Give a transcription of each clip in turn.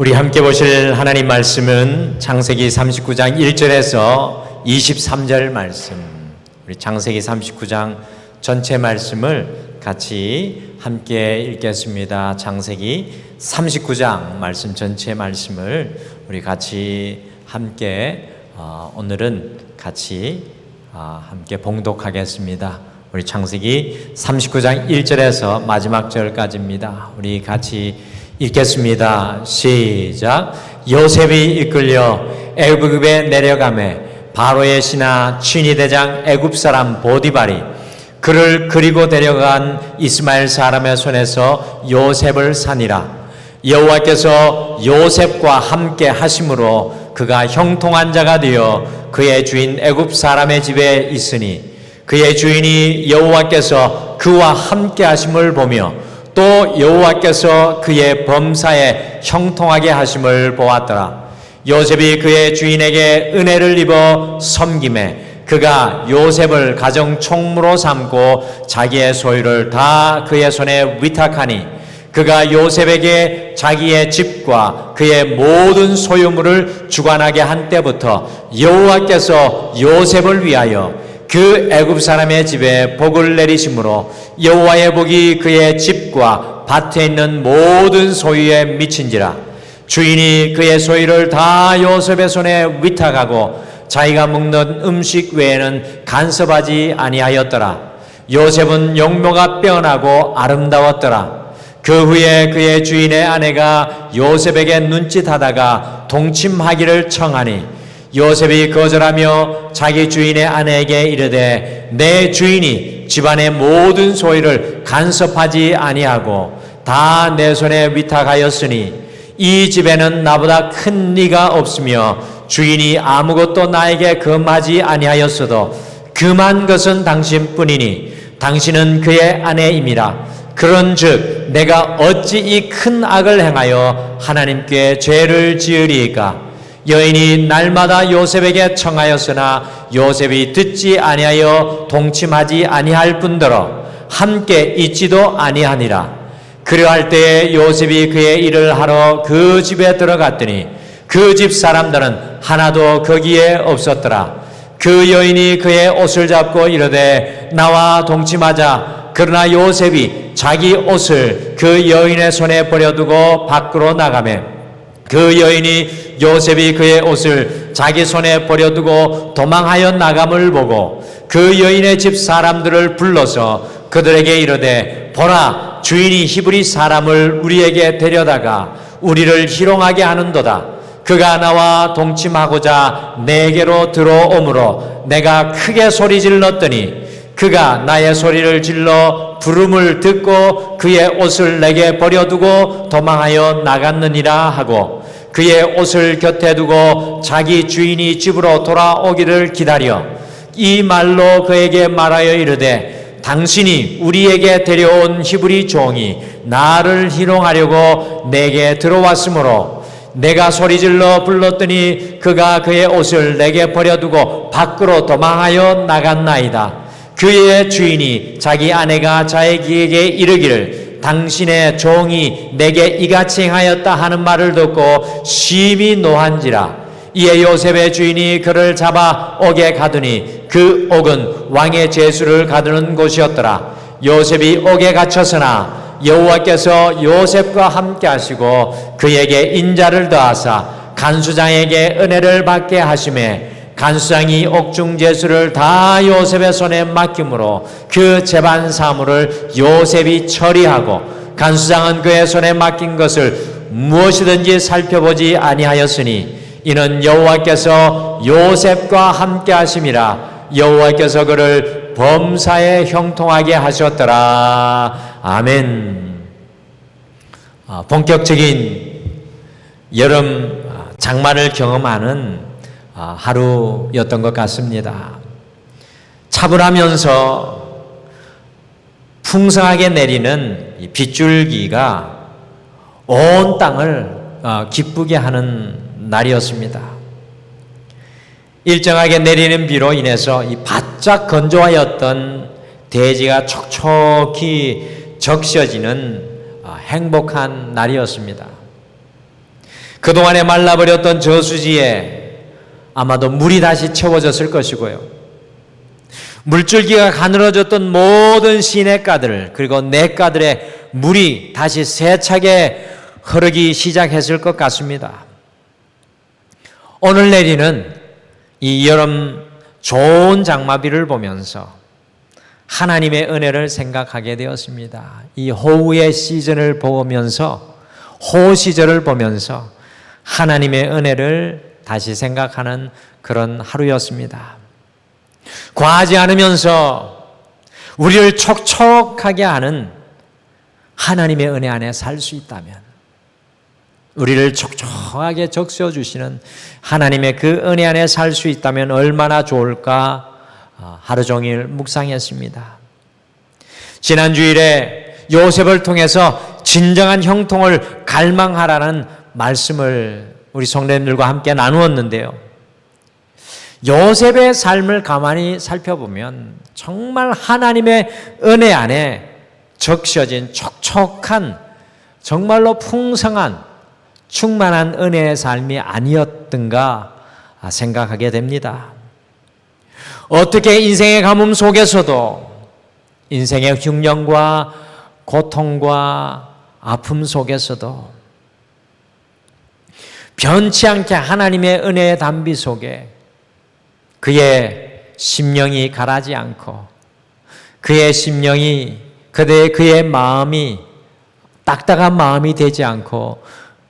우리 함께 보실 하나님 말씀은 창세기 39장 1절에서 23절 말씀. 우리 창세기 39장 전체 말씀을 같이 함께 읽겠습니다. 창세기 39장 말씀 전체 말씀을 우리 같이 함께 오늘은 같이 함께 봉독하겠습니다. 우리 창세기 39장 1절에서 마지막 절까지입니다. 우리 같이 읽겠습니다. 시작. 요셉이 이끌려 애굽에 내려가매 바로의 신하 친위대장 애굽 사람 보디발이 그를 그리고 데려간 이스마엘 사람의 손에서 요셉을 사니라. 여호와께서 요셉과 함께 하심으로 그가 형통한 자가 되어 그의 주인 애굽 사람의 집에 있으니 그의 주인이 여호와께서 그와 함께 하심을 보며 또 여호와께서 그의 범사에 형통하게 하심을 보았더라. 요셉이 그의 주인에게 은혜를 입어 섬김에 그가 요셉을 가정 총무로 삼고 자기의 소유를 다 그의 손에 위탁하니 그가 요셉에게 자기의 집과 그의 모든 소유물을 주관하게 한 때부터 여호와께서 요셉을 위하여 그 애굽 사람의 집에 복을 내리심으로 여호와의 복이 그의 집과 밭에 있는 모든 소유에 미친지라. 주인이 그의 소유를 다 요셉의 손에 위탁하고 자기가 먹는 음식 외에는 간섭하지 아니하였더라. 요셉은 용모가 빼어나고 아름다웠더라. 그 후에 그의 주인의 아내가 요셉에게 눈짓하다가 동침하기를 청하니 요셉이 거절하며 자기 주인의 아내에게 이르되 내 주인이 집안의 모든 소유를 간섭하지 아니하고 다 내 손에 위탁하였으니 이 집에는 나보다 큰 이가 없으며 주인이 아무것도 나에게 금하지 아니하였어도 금한 것은 당신뿐이니 당신은 그의 아내임이라. 그런즉 내가 어찌 이 큰 악을 행하여 하나님께 죄를 지으리이까. 여인이 날마다 요셉에게 청하였으나 요셉이 듣지 아니하여 동침하지 아니할 뿐더러 함께 있지도 아니하니라. 그러할 때에 요셉이 그의 일을 하러 그 집에 들어갔더니 그 집 사람들은 하나도 거기에 없었더라. 그 여인이 그의 옷을 잡고 이르되 나와 동침하자. 그러나 요셉이 자기 옷을 그 여인의 손에 버려두고 밖으로 나가매 그 여인이 요셉이 그의 옷을 자기 손에 버려두고 도망하여 나감을 보고 그 여인의 집 사람들을 불러서 그들에게 이르되 보라, 주인이 히브리 사람을 우리에게 데려다가 우리를 희롱하게 하는도다. 그가 나와 동침하고자 내게로 들어오므로 내가 크게 소리 질렀더니 그가 나의 소리를 질러 부름을 듣고 그의 옷을 내게 버려두고 도망하여 나갔느니라 하고 그의 옷을 곁에 두고 자기 주인이 집으로 돌아오기를 기다려 이 말로 그에게 말하여 이르되 당신이 우리에게 데려온 히브리 종이 나를 희롱하려고 내게 들어왔으므로 내가 소리질러 불렀더니 그가 그의 옷을 내게 버려두고 밖으로 도망하여 나갔나이다. 그의 주인이 자기 아내가 자기에게 이르기를 당신의 종이 내게 이같이 행하였다 하는 말을 듣고 심히 노한지라. 이에 요셉의 주인이 그를 잡아 옥에 가두니 그 옥은 왕의 제수를 가두는 곳이었더라. 요셉이 옥에 갇혔으나 여호와께서 요셉과 함께 하시고 그에게 인자를 더하사 간수장에게 은혜를 받게 하시매 간수장이 옥중 제수를 다 요셉의 손에 맡김으로 그 재반 사물을 요셉이 처리하고 간수장은 그의 손에 맡긴 것을 무엇이든지 살펴보지 아니하였으니 이는 여호와께서 요셉과 함께 하심이라. 여호와께서 그를 범사에 형통하게 하셨더라. 아멘. 본격적인 여름 장마를 경험하는 하루였던 것 같습니다. 차분하면서 풍성하게 내리는 빗줄기가 온 땅을 기쁘게 하는 날이었습니다. 일정하게 내리는 비로 인해서 이 바짝 건조하였던 대지가 촉촉히 적셔지는 행복한 날이었습니다. 그동안에 말라버렸던 저수지에 아마도 물이 다시 채워졌을 것이고요. 물줄기가 가늘어졌던 모든 시냇가들 그리고 냇가들에 물이 다시 세차게 흐르기 시작했을 것 같습니다. 오늘 내리는 이 여름 좋은 장마비를 보면서 하나님의 은혜를 생각하게 되었습니다. 이 호우의 시즌을 보면서 호우 시절을 보면서 하나님의 은혜를 다시 생각하는 그런 하루였습니다. 과하지 않으면서 우리를 촉촉하게 하는 하나님의 은혜 안에 살 수 있다면, 우리를 촉촉하게 적셔 주시는 하나님의 그 은혜 안에 살 수 있다면 얼마나 좋을까 하루 종일 묵상했습니다. 지난 주일에 요셉을 통해서 진정한 형통을 갈망하라는 말씀을 우리 성도님들과 함께 나누었는데요. 요셉의 삶을 가만히 살펴보면 정말 하나님의 은혜 안에 적셔진 촉촉한, 정말로 풍성한, 충만한 은혜의 삶이 아니었던가 생각하게 됩니다. 어떻게 인생의 가뭄 속에서도, 인생의 흉년과 고통과 아픔 속에서도 변치 않게 하나님의 은혜의 단비 속에 그의 심령이 가라지 않고, 그의 심령이, 그의 마음이 딱딱한 마음이 되지 않고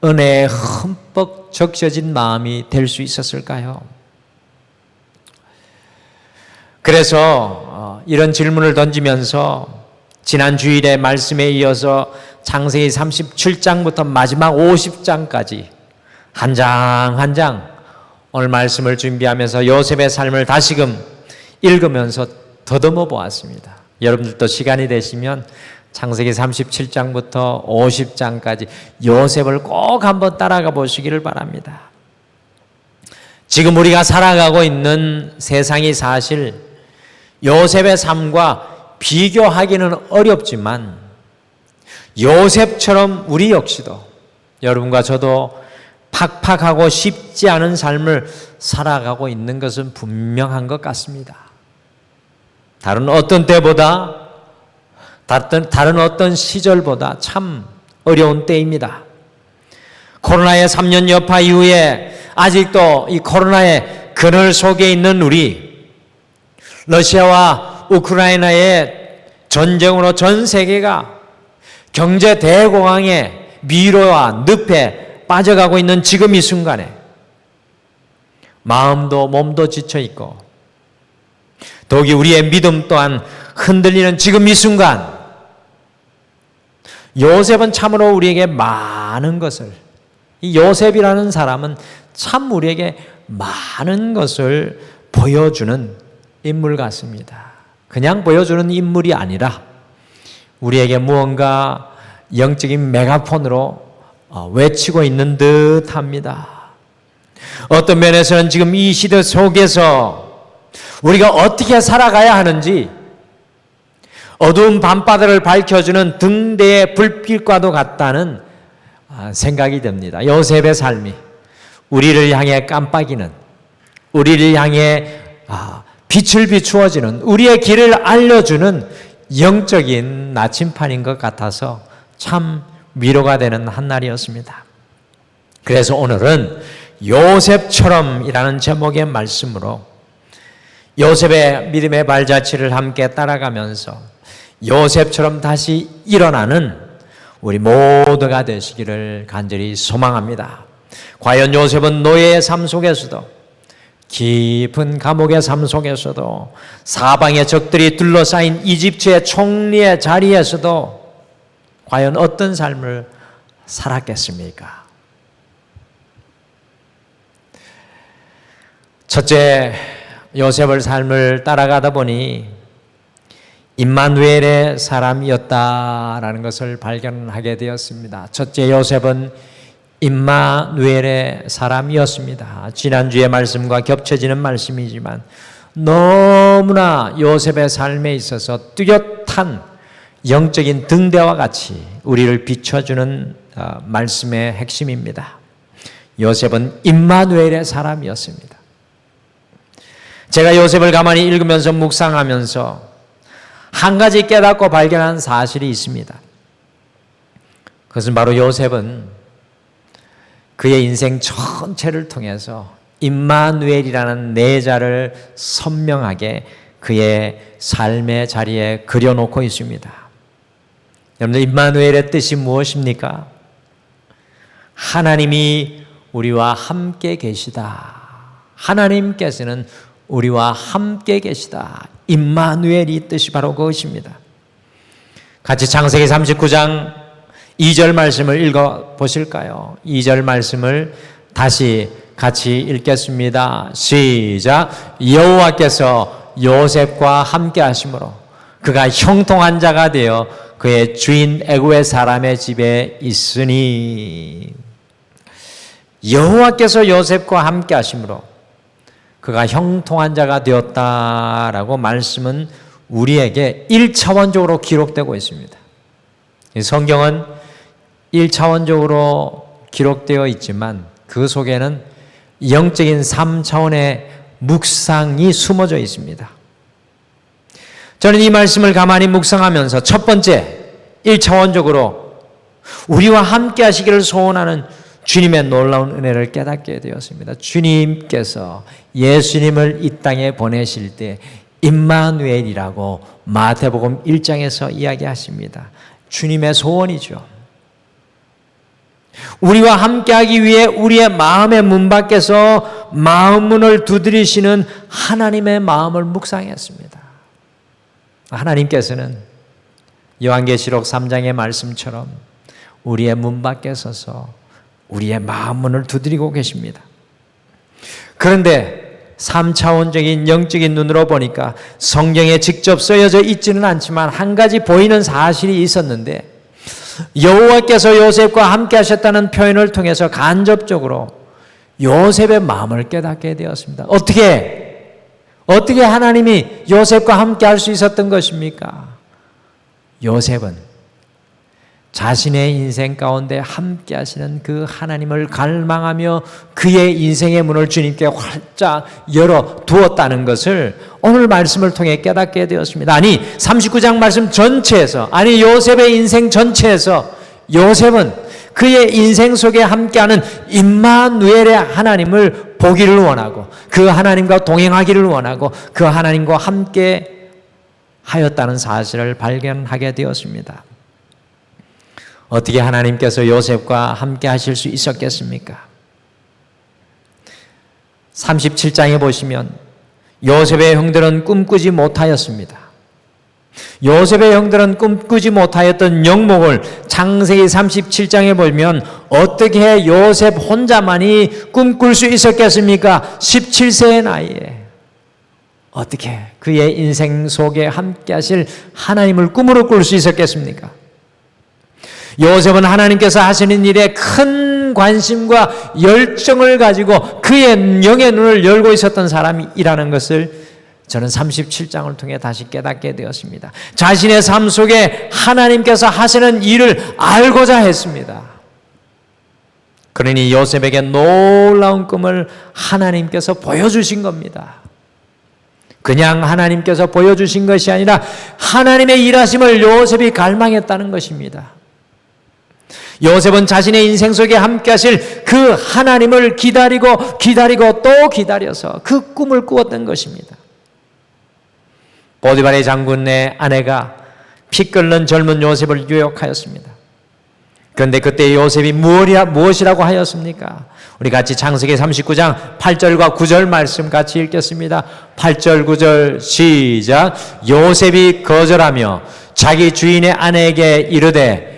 은혜에 흠뻑 적셔진 마음이 될 수 있었을까요? 그래서 이런 질문을 던지면서 지난 주일의 말씀에 이어서 창세기 37장부터 마지막 50장까지 한 장 한 장 오늘 말씀을 준비하면서 요셉의 삶을 다시금 읽으면서 더듬어 보았습니다. 여러분들도 시간이 되시면 창세기 37장부터 50장까지 요셉을 꼭 한번 따라가 보시기를 바랍니다. 지금 우리가 살아가고 있는 세상이 사실 요셉의 삶과 비교하기는 어렵지만 요셉처럼 우리 역시도, 여러분과 저도 팍팍하고 쉽지 않은 삶을 살아가고 있는 것은 분명한 것 같습니다. 다른 어떤 때보다, 다른 어떤 시절보다 참 어려운 때입니다. 코로나의 3년 여파 이후에 아직도 이 코로나의 그늘 속에 있는 우리, 러시아와 우크라이나의 전쟁으로 전 세계가 경제 대공황의 미로와 늪에 빠져가고 있는 지금 이 순간에 마음도 몸도 지쳐있고 더욱이 우리의 믿음 또한 흔들리는 지금 이 순간, 요셉은 참으로 우리에게 많은 것을, 이 요셉이라는 사람은 참 우리에게 많은 것을 보여주는 인물 같습니다. 그냥 보여주는 인물이 아니라 우리에게 무언가 영적인 메가폰으로 외치고 있는 듯합니다. 어떤 면에서는 지금 이 시대 속에서 우리가 어떻게 살아가야 하는지 어두운 밤바다를 밝혀주는 등대의 불빛과도 같다는 생각이 듭니다. 요셉의 삶이 우리를 향해 깜빡이는, 우리를 향해 빛을 비추어지는, 우리의 길을 알려주는 영적인 나침판인 것 같아서 참 위로가 되는 한날이었습니다. 그래서 오늘은 요셉처럼이라는 제목의 말씀으로 요셉의 믿음의 발자취를 함께 따라가면서 요셉처럼 다시 일어나는 우리 모두가 되시기를 간절히 소망합니다. 과연 요셉은 노예의 삶 속에서도, 깊은 감옥의 삶 속에서도, 사방의 적들이 둘러싸인 이집트의 총리의 자리에서도 과연 어떤 삶을 살았겠습니까? 첫째, 요셉의 삶을 따라가다 보니 임마누엘의 사람이었다라는 것을 발견하게 되었습니다. 첫째, 요셉은 임마누엘의 사람이었습니다. 지난주의 말씀과 겹쳐지는 말씀이지만 너무나 요셉의 삶에 있어서 뚜렷한 영적인 등대와 같이 우리를 비춰주는 말씀의 핵심입니다. 요셉은 임마누엘의 사람이었습니다. 제가 요셉을 가만히 읽으면서 묵상하면서 한 가지 깨닫고 발견한 사실이 있습니다. 그것은 바로 요셉은 그의 인생 전체를 통해서 임마누엘이라는 내자를 선명하게 그의 삶의 자리에 그려놓고 있습니다. 여러분들, 임마누엘의 뜻이 무엇입니까? 하나님이 우리와 함께 계시다. 하나님께서는 우리와 함께 계시다. 임마누엘이 뜻이 바로 그것입니다. 같이 창세기 39장 2절 말씀을 읽어 보실까요? 2절 말씀을 다시 같이 읽겠습니다. 시작. 여호와께서 요셉과 함께 하심으로 그가 형통한 자가 되어 그의 주인 애굽의 사람의 집에 있으니. 여호와께서 요셉과 함께 하심으로 그가 형통한 자가 되었다라고 말씀은 우리에게 1차원적으로 기록되고 있습니다. 성경은 1차원적으로 기록되어 있지만 그 속에는 영적인 3차원의 묵상이 숨어져 있습니다. 저는 이 말씀을 가만히 묵상하면서 첫 번째 1차원적으로 우리와 함께 하시기를 소원하는 주님의 놀라운 은혜를 깨닫게 되었습니다. 주님께서 예수님을 이 땅에 보내실 때 임마누엘이라고 마태복음 1장에서 이야기하십니다. 주님의 소원이죠. 우리와 함께하기 위해 우리의 마음의 문 밖에서 마음 문을 두드리시는 하나님의 마음을 묵상했습니다. 하나님께서는 요한계시록 3장의 말씀처럼 우리의 문 밖에 서서 우리의 마음 문을 두드리고 계십니다. 그런데 3차원적인 영적인 눈으로 보니까 성경에 직접 쓰여져 있지는 않지만 한 가지 보이는 사실이 있었는데, 여호와께서 요셉과 함께 하셨다는 표현을 통해서 간접적으로 요셉의 마음을 깨닫게 되었습니다. 어떻게 하나님이 요셉과 함께 할 수 있었던 것입니까? 요셉은 자신의 인생 가운데 함께 하시는 그 하나님을 갈망하며 그의 인생의 문을 주님께 활짝 열어 두었다는 것을 오늘 말씀을 통해 깨닫게 되었습니다. 아니, 39장 말씀 전체에서, 요셉의 인생 전체에서 요셉은 그의 인생 속에 함께하는 임마누엘의 하나님을 보기를 원하고 그 하나님과 동행하기를 원하고 그 하나님과 함께 하였다는 사실을 발견하게 되었습니다. 어떻게 하나님께서 요셉과 함께 하실 수 있었겠습니까? 37장에 보시면 요셉의 형들은 꿈꾸지 못하였습니다. 요셉의 형들은 꿈꾸지 못하였던 영목을 창세기 37장에 보면 어떻게 요셉 혼자만이 꿈꿀 수 있었겠습니까? 17세의 나이에 어떻게 그의 인생 속에 함께 하실 하나님을 꿈으로 꿀 수 있었겠습니까? 요셉은 하나님께서 하시는 일에 큰 관심과 열정을 가지고 그의 영의 눈을 열고 있었던 사람이라는 것을 저는 37장을 통해 다시 깨닫게 되었습니다. 자신의 삶 속에 하나님께서 하시는 일을 알고자 했습니다. 그러니 요셉에게 놀라운 꿈을 하나님께서 보여주신 겁니다. 그냥 하나님께서 보여주신 것이 아니라 하나님의 일하심을 요셉이 갈망했다는 것입니다. 요셉은 자신의 인생 속에 함께 하실 그 하나님을 기다리고 또 기다려서 그 꿈을 꾸었던 것입니다. 보디발의 장군의 아내가 피 끓는 젊은 요셉을 유혹하였습니다. 그런데 그때 요셉이 무엇이라고 하였습니까? 우리 같이 창세기 39장 8절과 9절 말씀 같이 읽겠습니다. 8절 9절 시작. 요셉이 거절하며 자기 주인의 아내에게 이르되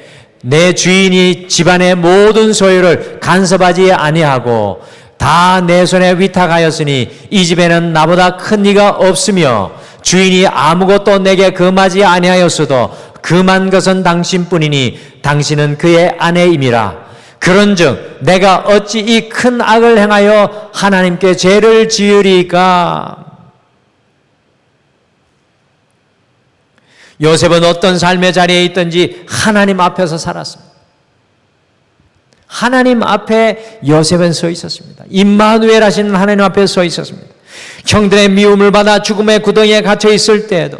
내 주인이 집안의 모든 소유를 간섭하지 아니하고 다 내 손에 위탁하였으니 이 집에는 나보다 큰 이가 없으며 주인이 아무것도 내게 금하지 아니하였어도 금한 것은 당신뿐이니 당신은 그의 아내임이라. 그런즉 내가 어찌 이 큰 악을 행하여 하나님께 죄를 지으리까? 요셉은 어떤 삶의 자리에 있든지 하나님 앞에서 살았습니다. 하나님 앞에 요셉은 서 있었습니다. 임마누엘 하시는 하나님 앞에 서 있었습니다. 형들의 미움을 받아 죽음의 구덩이에 갇혀 있을 때에도,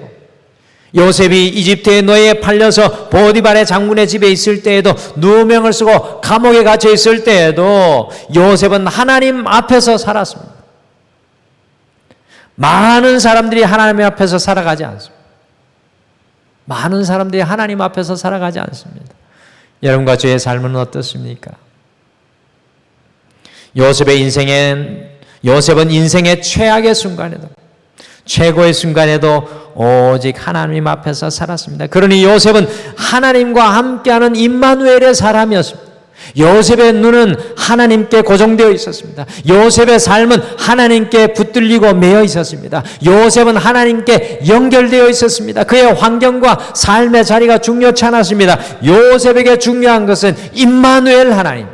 요셉이 이집트의 노예에 팔려서 보디발의 장군의 집에 있을 때에도, 누명을 쓰고 감옥에 갇혀 있을 때에도 요셉은 하나님 앞에서 살았습니다. 많은 사람들이 하나님 앞에서 살아가지 않습니다. 많은 사람들이 하나님 앞에서 살아가지 않습니다. 여러분과 저의 삶은 어떻습니까? 요셉은 인생의 최악의 순간에도, 최고의 순간에도 오직 하나님 앞에서 살았습니다. 그러니 요셉은 하나님과 함께하는 임마누엘의 사람이었습니다. 요셉의 눈은 하나님께 고정되어 있었습니다. 요셉의 삶은 하나님께 붙들리고 매여 있었습니다. 요셉은 하나님께 연결되어 있었습니다. 그의 환경과 삶의 자리가 중요치 않았습니다. 요셉에게 중요한 것은 임마누엘 하나님.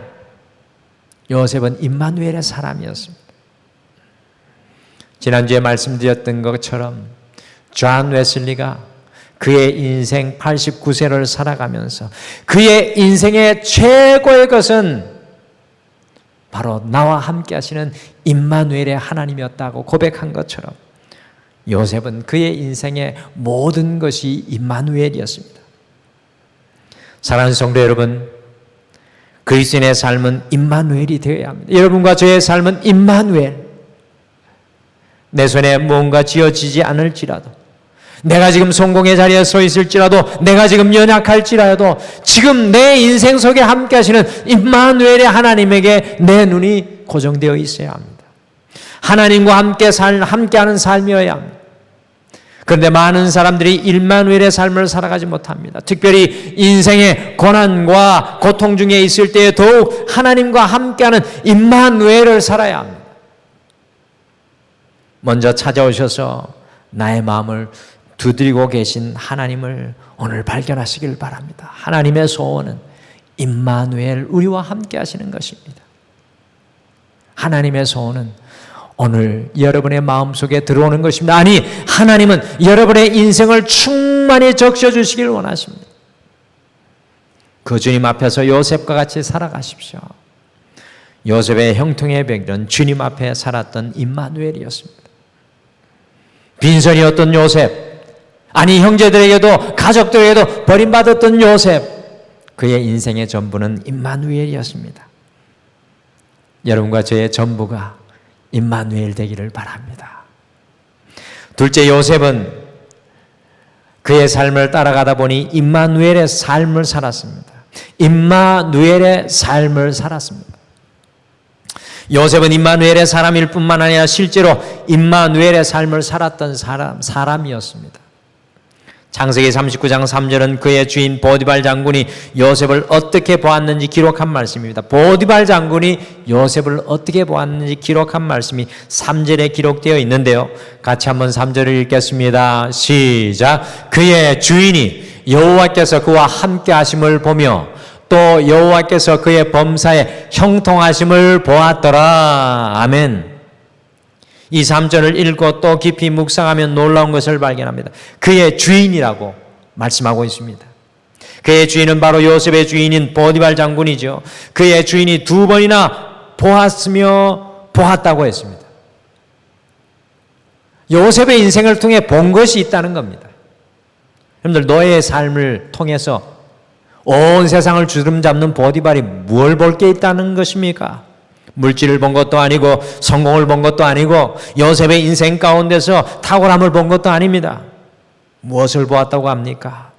요셉은 임마누엘의 사람이었습니다. 지난주에 말씀드렸던 것처럼 존 웨슬리가 그의 인생 89세를 살아가면서 그의 인생의 최고의 것은 바로 나와 함께 하시는 임마누엘의 하나님이었다고 고백한 것처럼, 요셉은 그의 인생의 모든 것이 임마누엘이었습니다. 사랑하는 성도 여러분, 그리스도인의 삶은 임마누엘이 되어야 합니다. 여러분과 저의 삶은 임마누엘. 내 손에 무언가 쥐어지지 않을지라도, 내가 지금 성공의 자리에 서 있을지라도, 내가 지금 연약할지라도, 지금 내 인생 속에 함께 하시는 임마누엘의 하나님에게 내 눈이 고정되어 있어야 합니다. 하나님과 함께하는 삶이어야 합니다. 그런데 많은 사람들이 임마누엘의 삶을 살아가지 못합니다. 특별히 인생의 고난과 고통 중에 있을 때에 더욱 하나님과 함께하는 임마누엘을 살아야 합니다. 먼저 찾아오셔서 나의 마음을 두드리고 계신 하나님을 오늘 발견하시길 바랍니다. 하나님의 소원은 임마누엘, 우리와 함께 하시는 것입니다. 하나님의 소원은 오늘 여러분의 마음속에 들어오는 것입니다. 아니, 하나님은 여러분의 인생을 충만히 적셔주시길 원하십니다. 그 주님 앞에서 요셉과 같이 살아가십시오. 요셉의 형통의 백일은 주님 앞에 살았던 임마누엘이었습니다. 빈손이었던 요셉, 아니 형제들에게도 가족들에게도 버림받았던 요셉, 그의 인생의 전부는 임마누엘이었습니다. 여러분과 저의 전부가 임마누엘 되기를 바랍니다. 둘째, 요셉은 그의 삶을 따라가다 보니 임마누엘의 삶을 살았습니다. 임마누엘의 삶을 살았습니다. 요셉은 임마누엘의 사람일 뿐만 아니라 실제로 임마누엘의 삶을 살았던 사람이었습니다. 창세기 39장 3절은 그의 주인 보디발 장군이 요셉을 어떻게 보았는지 기록한 말씀입니다. 보디발 장군이 요셉을 어떻게 보았는지 기록한 말씀이 3절에 기록되어 있는데요. 같이 한번 3절을 읽겠습니다. 시작. 그의 주인이 여호와께서 그와 함께 하심을 보며 또 여호와께서 그의 범사에 형통하심을 보았더라. 아멘. 이 3절을 읽고 또 깊이 묵상하면 놀라운 것을 발견합니다. 그의 주인이라고 말씀하고 있습니다. 그의 주인은 바로 요셉의 주인인 보디발 장군이죠. 그의 주인이 2번이나 보았으며 보았다고 했습니다. 요셉의 인생을 통해 본 것이 있다는 겁니다. 여러분들, 노예의 삶을 통해서 온 세상을 주름잡는 보디발이 뭘 볼 게 있다는 것입니까? 물질을 본 것도 아니고 성공을 본 것도 아니고 요셉의 인생 가운데서 탁월함을 본 것도 아닙니다. 무엇을 보았다고 합니까?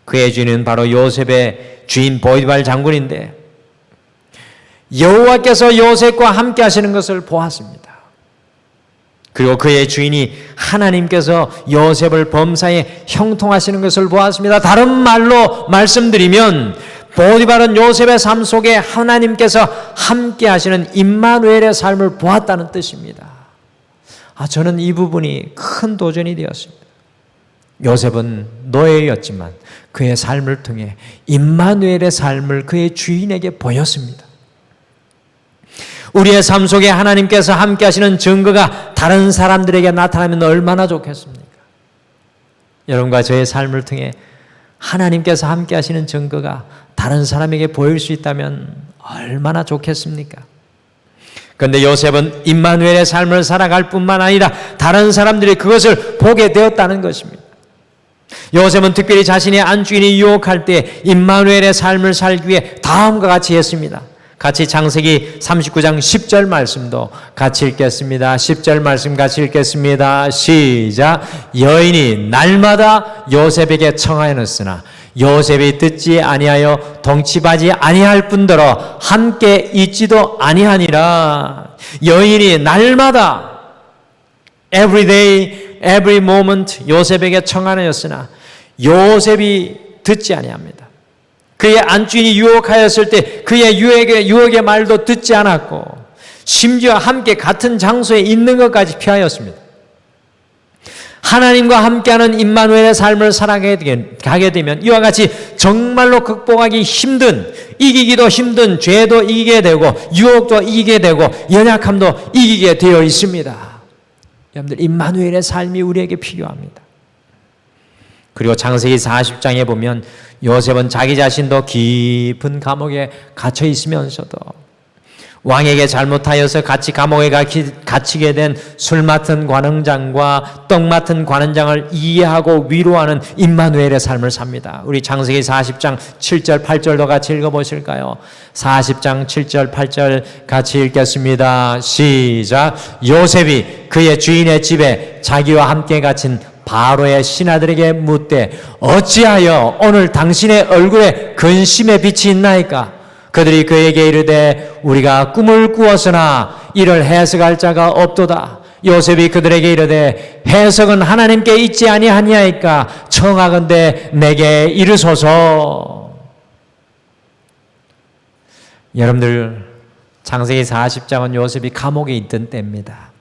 그의 주인은 바로 요셉의 주인 보디발 장군인데, 여호와께서 요셉과 함께 하시는 것을 보았습니다. 그리고 그의 주인이 하나님께서 요셉을 범사에 형통하시는 것을 보았습니다. 다른 말로 말씀드리면 보디발은 요셉의 삶 속에 하나님께서 함께 하시는 임마누엘의 삶을 보았다는 뜻입니다. 저는 이 부분이 큰 도전이 되었습니다. 요셉은 노예였지만 그의 삶을 통해 임마누엘의 삶을 그의 주인에게 보였습니다. 우리의 삶 속에 하나님께서 함께 하시는 증거가 다른 사람들에게 나타나면 얼마나 좋겠습니까? 여러분과 저의 삶을 통해 하나님께서 함께 하시는 증거가 다른 사람에게 보일 수 있다면 얼마나 좋겠습니까? 그런데 요셉은 임마누엘의 삶을 살아갈 뿐만 아니라 다른 사람들이 그것을 보게 되었다는 것입니다. 요셉은 특별히 자신의 안주인이 유혹할 때 임마누엘의 삶을 살기 위해 다음과 같이 했습니다. 같이 창세기 39장 10절 말씀도 같이 읽겠습니다. 10절 말씀 같이 읽겠습니다. 시작. 여인이 날마다 요셉에게 청하였으나 요셉이 듣지 아니하여 동침하지 아니할 뿐더러 함께 있지도 아니하니라. 여인이 날마다 every day, every moment 요셉에게 청하였으나 요셉이 듣지 아니합니다. 그의 안주인이 유혹하였을 때 그의 유혹의 말도 듣지 않았고 심지어 함께 같은 장소에 있는 것까지 피하였습니다. 하나님과 함께하는 임마누엘의 삶을 살아가게 되면 이와 같이 정말로 극복하기 힘든, 이기기도 힘든 죄도 이기게 되고 유혹도 이기게 되고 연약함도 이기게 되어 있습니다. 여러분들, 임마누엘의 삶이 우리에게 필요합니다. 그리고 창세기 40장에 보면 요셉은 자기 자신도 깊은 감옥에 갇혀 있으면서도 왕에게 잘못하여서 같이 감옥에 갇히게 된 술 맡은 관원장과 떡 맡은 관원장을 이해하고 위로하는 임마누엘의 삶을 삽니다. 우리 창세기 40장 7절 8절도 같이 읽어보실까요? 40장 7절 8절 같이 읽겠습니다. 시작. 요셉이 그의 주인의 집에 자기와 함께 갇힌 바로의 신하들에게 묻되 어찌하여 오늘 당신의 얼굴에 근심의 빛이 있나이까? 그들이 그에게 이르되 우리가 꿈을 꾸었으나 이를 해석할 자가 없도다. 요셉이 그들에게 이르되 해석은 하나님께 있지 아니하니이까 청하건대 내게 이르소서. 여러분들, 창세기 40장은 요셉이 감옥에 있던 때입니다.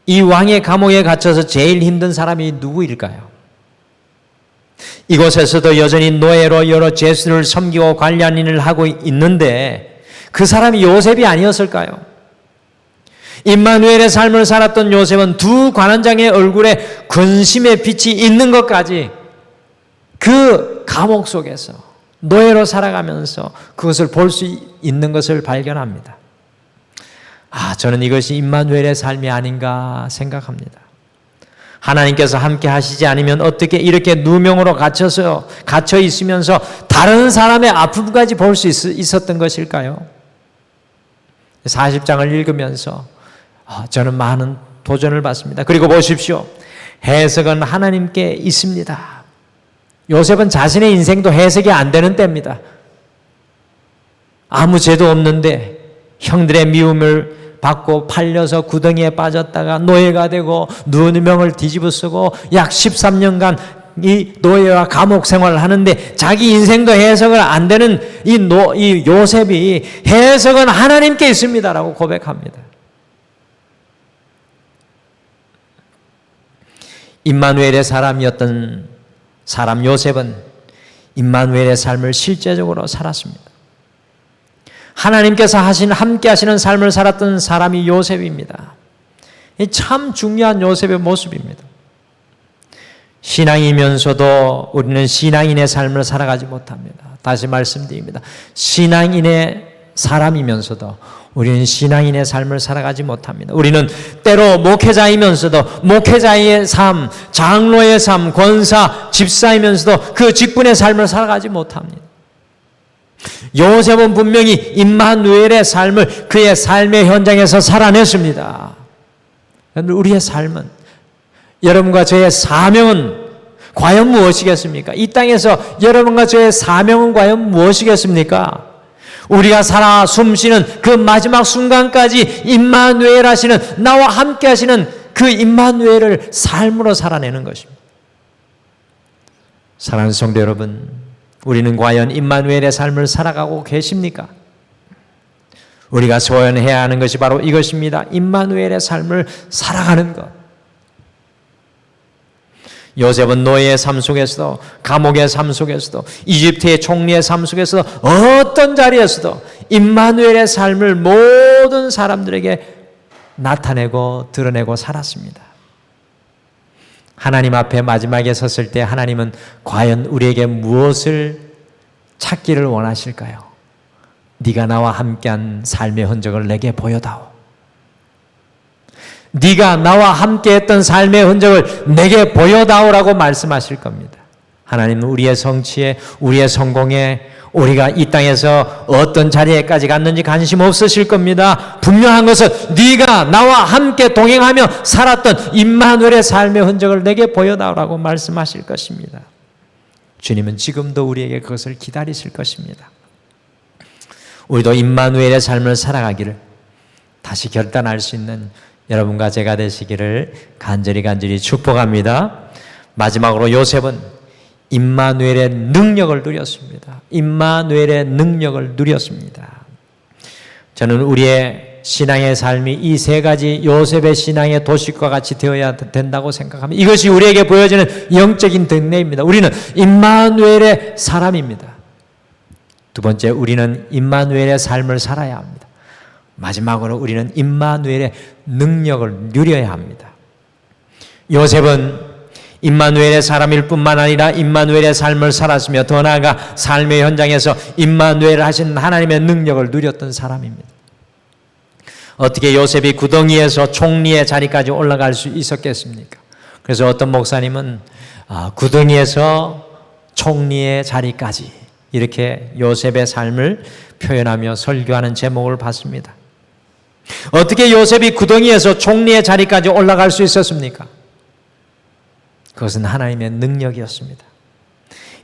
이 왕의 감옥에 갇혀서 제일 힘든 사람이 누구일까요? 이곳에서도 여전히 노예로 여러 죄수를 섬기고 관리하는 일을 하고 있는데 그 사람이 요셉이 아니었을까요? 임마누엘의 삶을 살았던 요셉은 두 관원장의 얼굴에 근심의 빛이 있는 것까지 그 감옥 속에서 노예로 살아가면서 그것을 볼 수 있는 것을 발견합니다. 저는 이것이 임마누엘의 삶이 아닌가 생각합니다. 하나님께서 함께 하시지 않으면 어떻게 이렇게 누명으로 갇혀 있으면서 다른 사람의 아픔까지 볼 수 있었던 것일까요? 40장을 읽으면서 저는 많은 도전을 받습니다. 그리고 보십시오. 해석은 하나님께 있습니다. 요셉은 자신의 인생도 해석이 안 되는 때입니다. 아무 죄도 없는데 형들의 미움을 받고 팔려서 구덩이에 빠졌다가 노예가 되고 누명을 뒤집어 쓰고 약 13년간 이 노예와 감옥 생활을 하는데 자기 인생도 해석을 안 되는 이 요셉이 해석은 하나님께 있습니다라고 고백합니다. 임마누엘의 사람이었던 사람 요셉은 임마누엘의 삶을 실제적으로 살았습니다. 하나님께서 함께 하시는 삶을 살았던 사람이 요셉입니다. 참 중요한 요셉의 모습입니다. 신앙이면서도 우리는 신앙인의 삶을 살아가지 못합니다. 다시 말씀드립니다. 신앙인의 사람이면서도 우리는 신앙인의 삶을 살아가지 못합니다. 우리는 때로 목회자이면서도 목회자의 삶, 장로의 삶, 권사, 집사이면서도 그 직분의 삶을 살아가지 못합니다. 요셉은 분명히 임마누엘의 삶을 그의 삶의 현장에서 살아냈습니다. 우리의 삶은, 여러분과 저의 사명은 과연 무엇이겠습니까? 이 땅에서 여러분과 저의 사명은 과연 무엇이겠습니까? 우리가 살아 숨쉬는 그 마지막 순간까지 임마누엘 하시는, 나와 함께 하시는 그 임마누엘을 삶으로 살아내는 것입니다. 사랑하는 성도 여러분, 우리는 과연 임마누엘의 삶을 살아가고 계십니까? 우리가 소원해야 하는 것이 바로 이것입니다. 임마누엘의 삶을 살아가는 것. 요셉은 노예의 삶 속에서도, 감옥의 삶 속에서도, 이집트의 총리의 삶 속에서도, 어떤 자리에서도 임마누엘의 삶을 모든 사람들에게 나타내고 드러내고 살았습니다. 하나님 앞에 마지막에 섰을 때 하나님은 과연 우리에게 무엇을 찾기를 원하실까요? 네가 나와 함께한 삶의 흔적을 내게 보여다오. 네가 나와 함께했던 삶의 흔적을 내게 보여다오라고 말씀하실 겁니다. 하나님은 우리의 성취에, 우리의 성공에, 우리가 이 땅에서 어떤 자리에까지 갔는지 관심 없으실 겁니다. 분명한 것은 네가 나와 함께 동행하며 살았던 임마누엘의 삶의 흔적을 내게 보여다오라고 말씀하실 것입니다. 주님은 지금도 우리에게 그것을 기다리실 것입니다. 우리도 임마누엘의 삶을 살아가기를 다시 결단할 수 있는 여러분과 제가 되시기를 간절히 축복합니다. 마지막으로 요셉은 임마누엘의 능력을 누렸습니다. 임마누엘의 능력을 누렸습니다. 저는 우리의 신앙의 삶이 이 세 가지 요셉의 신앙의 도식과 같이 되어야 된다고 생각합니다. 이것이 우리에게 보여지는 영적인 등례입니다. 우리는 임마누엘의 사람입니다. 두 번째, 우리는 임마누엘의 삶을 살아야 합니다. 마지막으로 우리는 임마누엘의 능력을 누려야 합니다. 요셉은 임마누엘의 사람일 뿐만 아니라 임마누엘의 삶을 살았으며 더 나아가 삶의 현장에서 임마누엘 하신 하나님의 능력을 누렸던 사람입니다. 어떻게 요셉이 구덩이에서 총리의 자리까지 올라갈 수 있었겠습니까? 그래서 어떤 목사님은 구덩이에서 총리의 자리까지 이렇게 요셉의 삶을 표현하며 설교하는 제목을 봤습니다. 어떻게 요셉이 구덩이에서 총리의 자리까지 올라갈 수 있었습니까? 그것은 하나님의 능력이었습니다.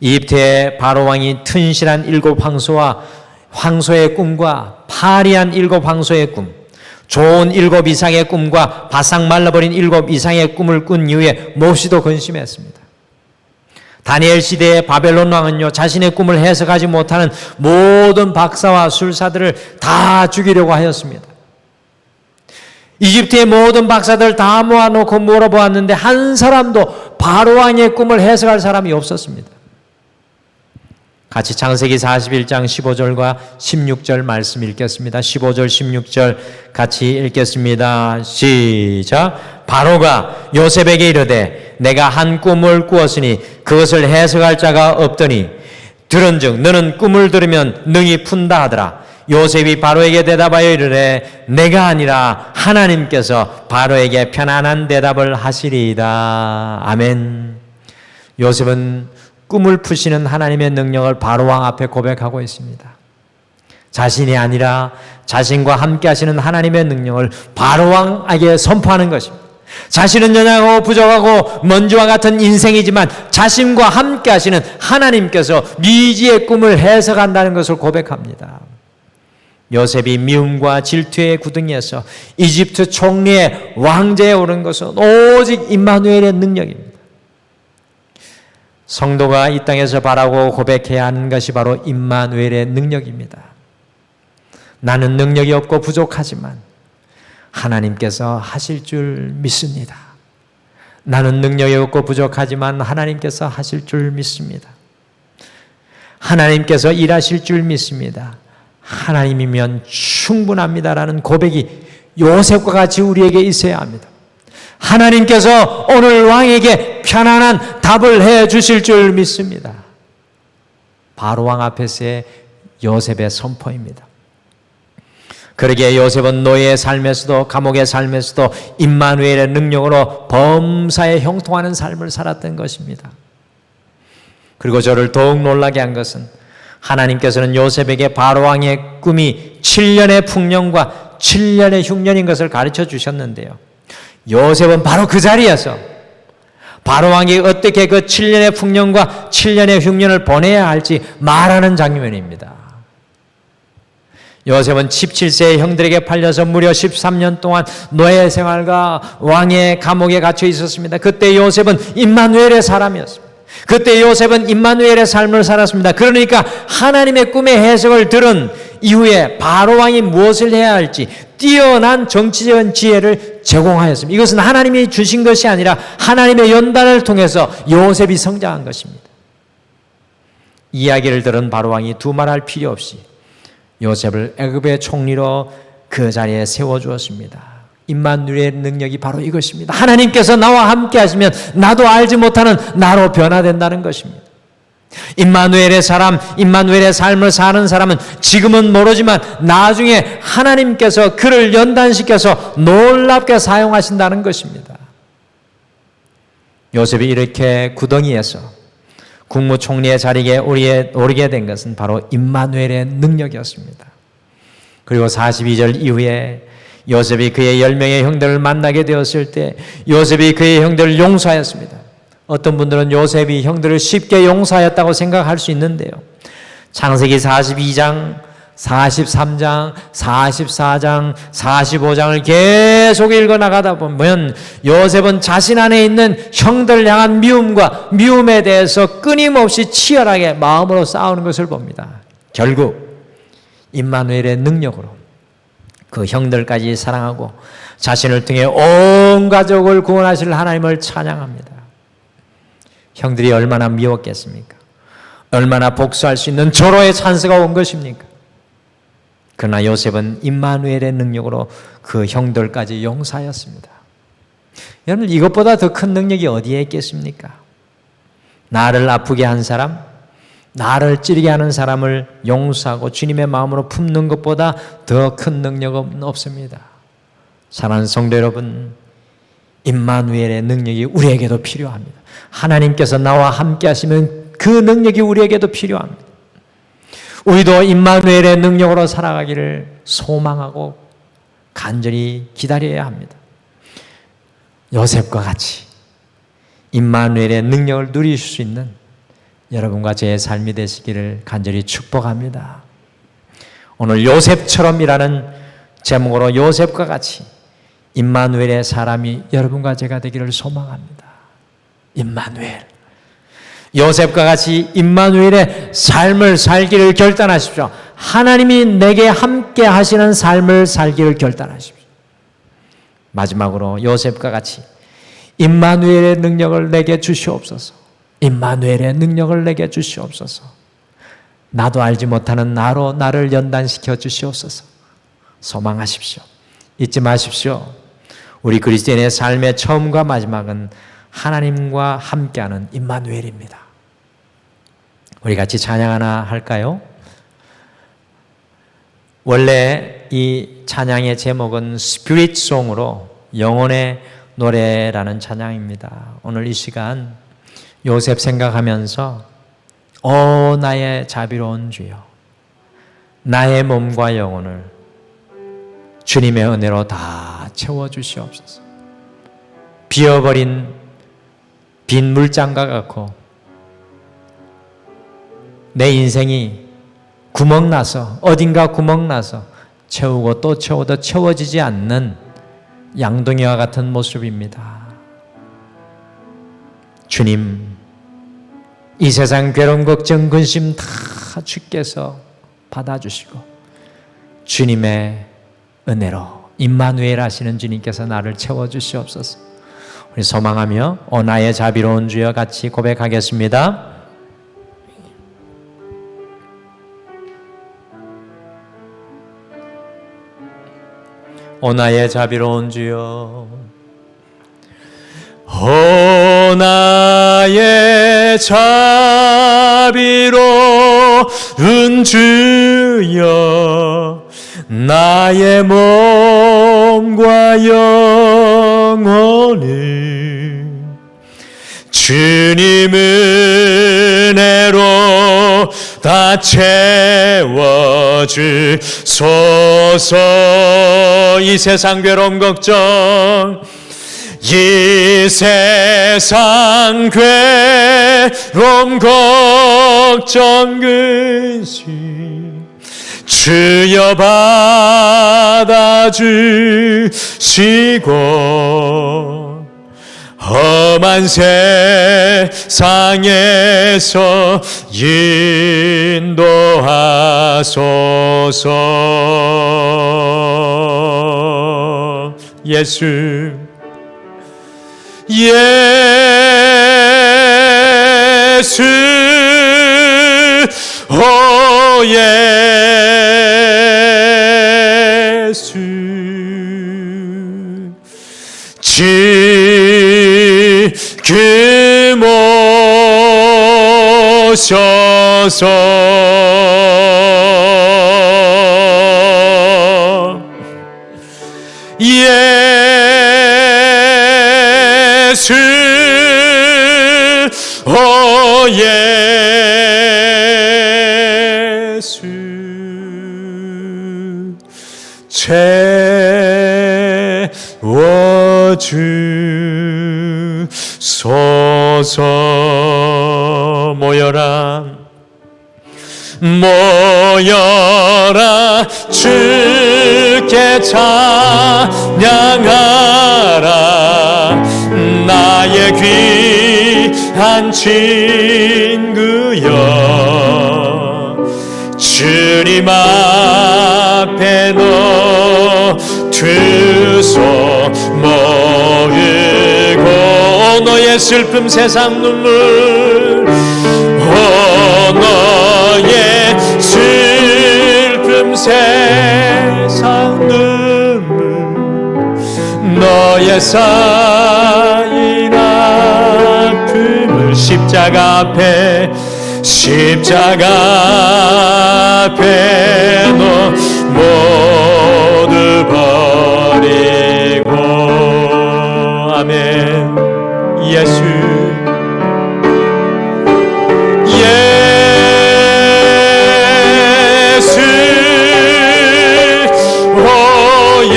이집트의 바로왕이 튼실한 7 황소의 꿈과 파리한 7 황소의 꿈, 좋은 7 이상의 꿈과 바싹 말라버린 7 이상의 꿈을 꾼 이후에 몹시도 근심했습니다. 다니엘 시대의 바벨론 왕은요, 자신의 꿈을 해석하지 못하는 모든 박사와 술사들을 다 죽이려고 하였습니다. 이집트의 모든 박사들 다 모아놓고 물어보았는데 한 사람도 바로왕의 꿈을 해석할 사람이 없었습니다. 같이 창세기 41장 15절과 16절 말씀 읽겠습니다. 15절 16절 같이 읽겠습니다. 시작. 바로가 요셉에게 이르되 내가 한 꿈을 꾸었으니 그것을 해석할 자가 없더니 들은즉 너는 꿈을 들으면 능히 푼다 하더라. 요셉이 바로에게 대답하여 이르되 내가 아니라 하나님께서 바로에게 편안한 대답을 하시리이다. 아멘. 요셉은 꿈을 푸시는 하나님의 능력을 바로왕 앞에 고백하고 있습니다. 자신이 아니라 자신과 함께 하시는 하나님의 능력을 바로왕에게 선포하는 것입니다. 자신은 연약하고 부족하고 먼지와 같은 인생이지만 자신과 함께 하시는 하나님께서 미지의 꿈을 해석한다는 것을 고백합니다. 요셉이 미움과 질투의 구덩이에서 이집트 총리의 왕제에 오른 것은 오직 임마누엘의 능력입니다. 성도가 이 땅에서 바라고 고백해야 하는 것이 바로 임마누엘의 능력입니다. 나는 능력이 없고 부족하지만 하나님께서 하실 줄 믿습니다. 나는 능력이 없고 부족하지만 하나님께서 하실 줄 믿습니다. 하나님께서 일하실 줄 믿습니다. 하나님이면 충분합니다라는 고백이 요셉과 같이 우리에게 있어야 합니다. 하나님께서 오늘 왕에게 편안한 답을 해 주실 줄 믿습니다. 바로왕 앞에서의 요셉의 선포입니다. 그러기에 요셉은 노예의 삶에서도 감옥의 삶에서도 임마누엘의 능력으로 범사에 형통하는 삶을 살았던 것입니다. 그리고 저를 더욱 놀라게 한 것은 하나님께서는 요셉에게 바로왕의 꿈이 7년의 풍년과 7년의 흉년인 것을 가르쳐 주셨는데요. 요셉은 바로 그 자리에서 바로왕이 어떻게 그 7년의 풍년과 7년의 흉년을 보내야 할지 말하는 장면입니다. 요셉은 17세의 형들에게 팔려서 무려 13년 동안 노예 생활과 왕의 감옥에 갇혀 있었습니다. 그때 요셉은 임마누엘의 사람이었습니다. 그때 요셉은 임마누엘의 삶을 살았습니다. 그러니까 하나님의 꿈의 해석을 들은 이후에 바로왕이 무엇을 해야 할지 뛰어난 정치적인 지혜를 제공하였습니다. 이것은 하나님이 주신 것이 아니라 하나님의 연단을 통해서 요셉이 성장한 것입니다. 이야기를 들은 바로왕이 두말할 필요 없이 요셉을 애굽의 총리로 그 자리에 세워주었습니다. 임마누엘의 능력이 바로 이것입니다. 하나님께서 나와 함께 하시면 나도 알지 못하는 나로 변화된다는 것입니다. 임마누엘의 삶을 사는 사람은 지금은 모르지만 나중에 하나님께서 그를 연단시켜서 놀랍게 사용하신다는 것입니다. 요셉이 이렇게 구덩이에서 국무총리의 자리에 오르게 된 것은 바로 임마누엘의 능력이었습니다. 그리고 42절 이후에 요셉이 그의 10명의 형들을 만나게 되었을 때 요셉이 그의 형들을 용서하였습니다. 어떤 분들은 요셉이 형들을 쉽게 용서하였다고 생각할 수 있는데요. 창세기 42장, 43장, 44장, 45장을 계속 읽어나가다 보면 요셉은 자신 안에 있는 형들을 향한 미움과 미움에 대해서 끊임없이 치열하게 마음으로 싸우는 것을 봅니다. 결국 임마누엘의 능력으로 그 형들까지 사랑하고 자신을 통해 온 가족을 구원하실 하나님을 찬양합니다. 형들이 얼마나 미웠겠습니까? 얼마나 복수할 수 있는 조로의 찬스가 온 것입니까? 그러나 요셉은 임마누엘의 능력으로 그 형들까지 용서하였습니다. 여러분, 이것보다 더 큰 능력이 어디에 있겠습니까? 나를 아프게 한 사람, 나를 찌르게 하는 사람을 용서하고 주님의 마음으로 품는 것보다 더 큰 능력은 없습니다. 사랑하는 성도 여러분, 임마누엘의 능력이 우리에게도 필요합니다. 하나님께서 나와 함께 하시면 그 능력이 우리에게도 필요합니다. 우리도 임마누엘의 능력으로 살아가기를 소망하고 간절히 기다려야 합니다. 요셉과 같이 임마누엘의 능력을 누리실 수 있는 여러분과 제 삶이 되시기를 간절히 축복합니다. 오늘 요셉처럼이라는 제목으로 요셉과 같이 임마누엘의 사람이 여러분과 제가 되기를 소망합니다. 임마누엘, 요셉과 같이 임마누엘의 삶을 살기를 결단하십시오. 하나님이 내게 함께 하시는 삶을 살기를 결단하십시오. 마지막으로 요셉과 같이 임마누엘의 능력을 내게 주시옵소서. 임마누엘의 능력을 내게 주시옵소서. 나도 알지 못하는 나로 나를 연단시켜 주시옵소서. 소망하십시오. 잊지 마십시오. 우리 그리스도인의 삶의 처음과 마지막은 하나님과 함께하는 임마누엘입니다. 우리 같이 찬양 하나 할까요? 원래 이 찬양의 제목은 스피릿송으로 영혼의 노래라는 찬양입니다. 오늘 이 시간 요셉 생각하면서 오 나의 자비로운 주여, 나의 몸과 영혼을 주님의 은혜로 다 채워주시옵소서. 비어버린 빈 물장과 같고 내 인생이 구멍나서 어딘가 구멍나서 채우고 또 채워도 채워지지 않는 양동이와 같은 모습입니다. 주님, 이 세상 괴로움, 걱정, 근심 다 주께서 받아주시고 주님의 은혜로 임마누엘 하시는 주님께서 나를 채워주시옵소서. 우리 소망하며 오 나의 자비로운 주여 같이 고백하겠습니다. 오 나의 자비로운 주여, 오 나의 자비로운 주여, 나의 몸과 영혼을 주님 은혜로 다 채워주소서. 이 세상 괴로움 걱정, 이 세상 괴로움 걱정 근심 주여 받아주시고 험한 세상에서 인도하소서. 예수, 예수, 오 예수, 금오셔서 예수 오 예수 채워주소서. 모여라 모여라 주께 찬양하라. 나의 귀한 친구여 주님 앞에 두소 모으고 너의 슬픔 세상 눈물 너의 슬픔 세상 눈물 너의 쌓인 아픔을 십자가 앞에 너 모두 버리고 아멘. 예수 오 예수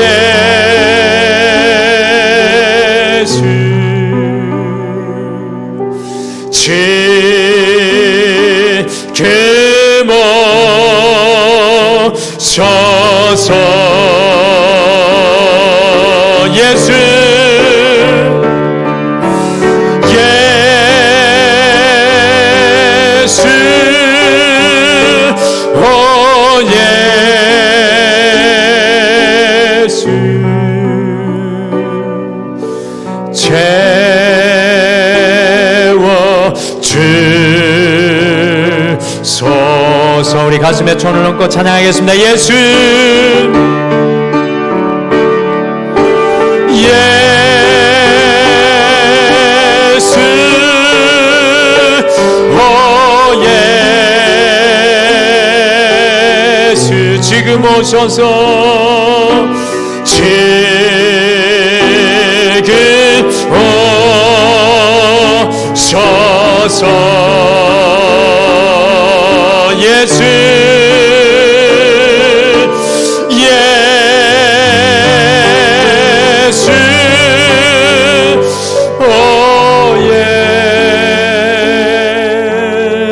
지금 오셔서 예수 오 예수 채워주소서. 우리 가슴에 손을 얹고 찬양하겠습니다. 예수 예수 오 예수 지금 오셔서 예수 예수 오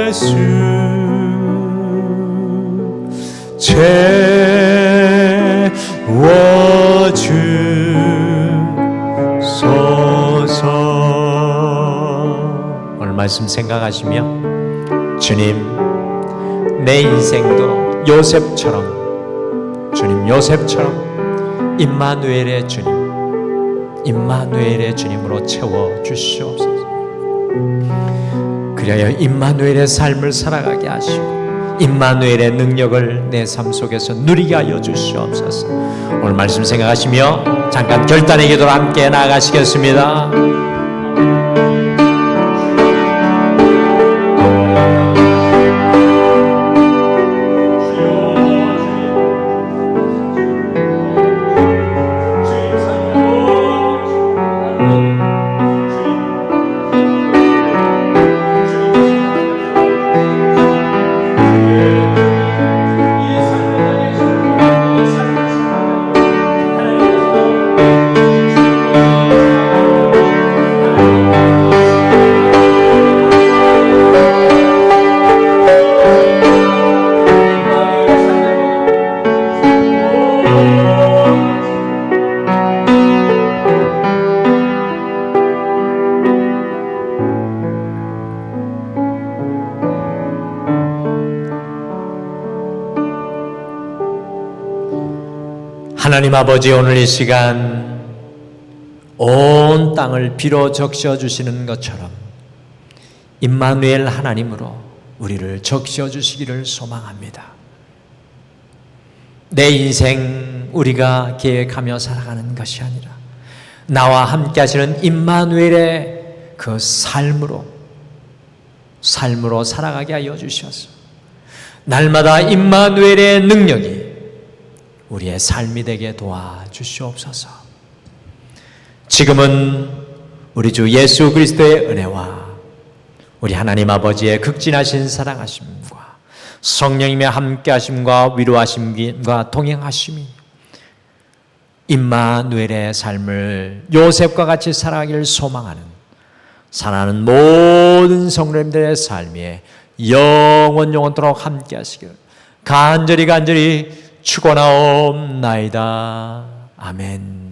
예수 채워주소서. 오늘 말씀 생각하시며 주님 내 인생도 요셉처럼 주님 요셉처럼 임마누엘의 주님으로 채워주시옵소서. 그리하여 임마누엘의 삶을 살아가게 하시고 임마누엘의 능력을 내 삶 속에서 누리게 하여 주시옵소서. 오늘 말씀 생각하시며 잠깐 결단의 기도로 함께 나아가시겠습니다. 하나님 아버지, 오늘 이 시간 온 땅을 비로 적셔 주시는 것처럼 임마누엘 하나님으로 우리를 적셔 주시기를 소망합니다. 내 인생 우리가 계획하며 살아가는 것이 아니라 나와 함께 하시는 임마누엘의 그 삶으로 살아가게 하여 주셔서 날마다 임마누엘의 능력이 우리의 삶이 되게 도와주시옵소서. 지금은 우리 주 예수 그리스도의 은혜와 우리 하나님 아버지의 극진하신 사랑하심과 성령님의 함께하심과 위로하심과 동행하심이 임마누엘의 삶을 요셉과 같이 살아가기를 소망하는 사랑하는 모든 성도님들의 삶에 영원토록 함께하시길 간절히 축원하옵나이다. 아멘.